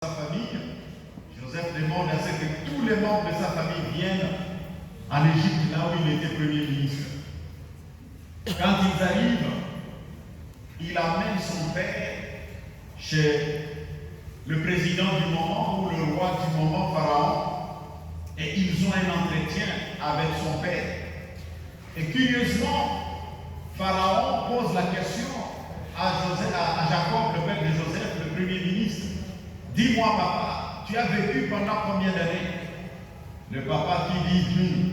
sa famille, Joseph demande à ce que tous les membres de sa famille viennent en Égypte, là où il était premier ministre. Quand ils arrivent, il amène son père chez le président du moment ou le roi du moment, Pharaon, et ils ont un entretien avec son père. Et curieusement, Pharaon pose la question à Jacob, le père de Joseph, le premier ministre. Dis-moi, papa, tu as vécu pendant combien d'années? Le papa qui dit,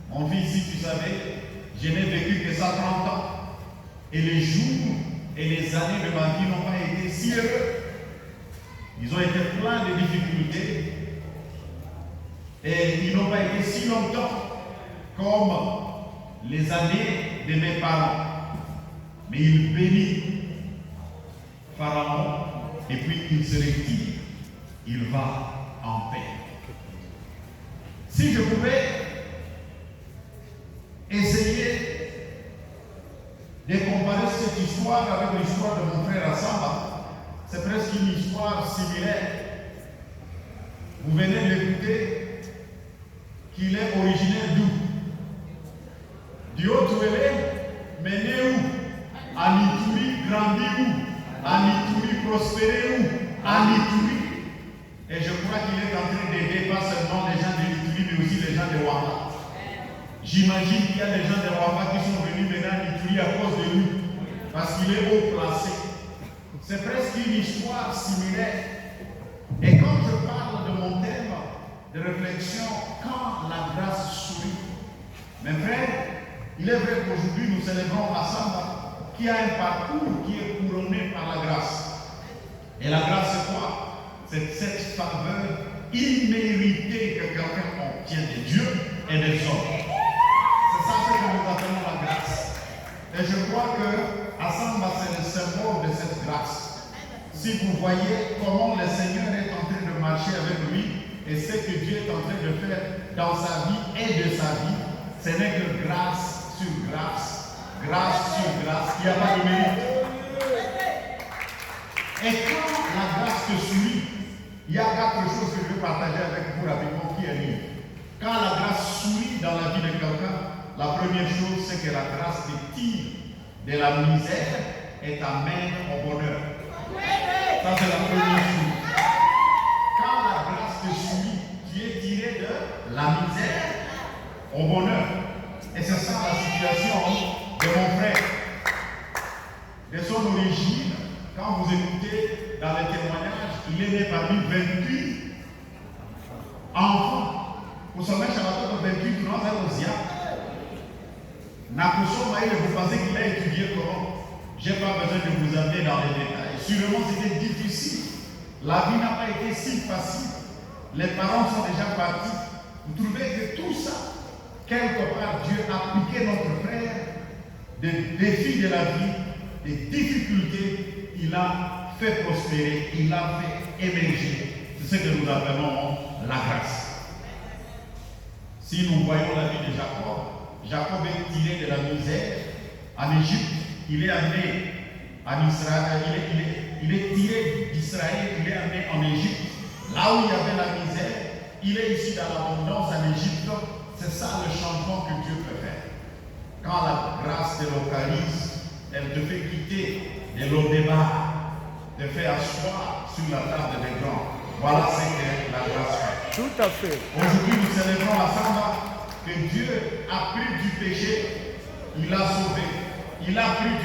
mon fils, si tu savais, je n'ai vécu que 130 ans. Et les jours et les années de ma vie n'ont pas été si heureux. Ils ont été pleins de difficultés. Et ils n'ont pas été si longtemps comme les années de mes parents. Mais il bénit Pharaon et puis il se retire. Il va en paix. Si je pouvais essayer de comparer cette histoire avec l'histoire de mon frère Assamba, c'est presque une histoire similaire. Vous venez de l'écouter, qu'il est originaire d'où? Du Haut-Touélé, mais né où? À Ituri, grandi où? À Ituri, prospéré où? À Ituri. Et je crois qu'il est en train d'aider pas seulement les gens de Ituri, mais aussi les gens de Rwanda. J'imagine qu'il y a des gens de Rwanda qui sont venus maintenant à Ituri à cause de lui, parce qu'il est haut placé. C'est presque une histoire similaire. Et quand je parle de mon thème de réflexion, quand la grâce sourit, mes frères, il est vrai qu'aujourd'hui nous célébrons Assamba, qui a un parcours qui est couronné par la grâce. Et la grâce, c'est quoi? C'est cette faveur imméritée que quelqu'un obtient de Dieu et des hommes. C'est ça ce que nous appelons la grâce. Et je crois que Assamba, c'est le symbole de cette grâce. Si vous voyez comment le Seigneur est en train de marcher avec lui et ce que Dieu est en train de faire dans sa vie et de sa vie, ce n'est que grâce sur grâce, grâce sur grâce. Il n'y a pas de mérite. Et quand la grâce te suit, il y a quatre choses que je veux partager avec vous rapidement qui arrivent. Quand la grâce sourit dans la vie de quelqu'un, la première chose, c'est que la grâce te tire de la misère et t'amène au bonheur. Ça, c'est la première chose. Quand la grâce te suit, tu es tiré de la misère au bonheur. Et c'est ça la situation de mon frère. De son origine, quand vous écoutez dans les témoignages, il est né parmi 28 enfants. Vous savez, Charlotte, 28 ans, c'est Ozia. Nakusoma, vous pensez qu'il a étudié comment? Je n'ai pas besoin de vous amener dans les détails. Sûrement, c'était difficile. La vie n'a pas été si facile. Les parents sont déjà partis. Vous trouvez que tout ça, quelque part, Dieu a appliqué notre frère des défis de la vie, des difficultés. Il a fait prospérer, il a fait émerger. C'est ce que nous appelons la grâce. Si nous voyons la vie de Jacob, Jacob est tiré de la misère en Égypte. Il est amené en Israël, il est tiré d'Israël, il est amené en Égypte. Là où il y avait la misère, il est ici dans l'abondance en Égypte. C'est ça le changement que Dieu peut faire. Quand la grâce te localise, elle te fait quitter de l'au-débat, te fait asseoir sur la table des grands. Voilà ce que la grâce fait. Tout à fait. Aujourd'hui, nous célébrons ensemble que Dieu a pris du péché, il l'a sauvé. Il a pris du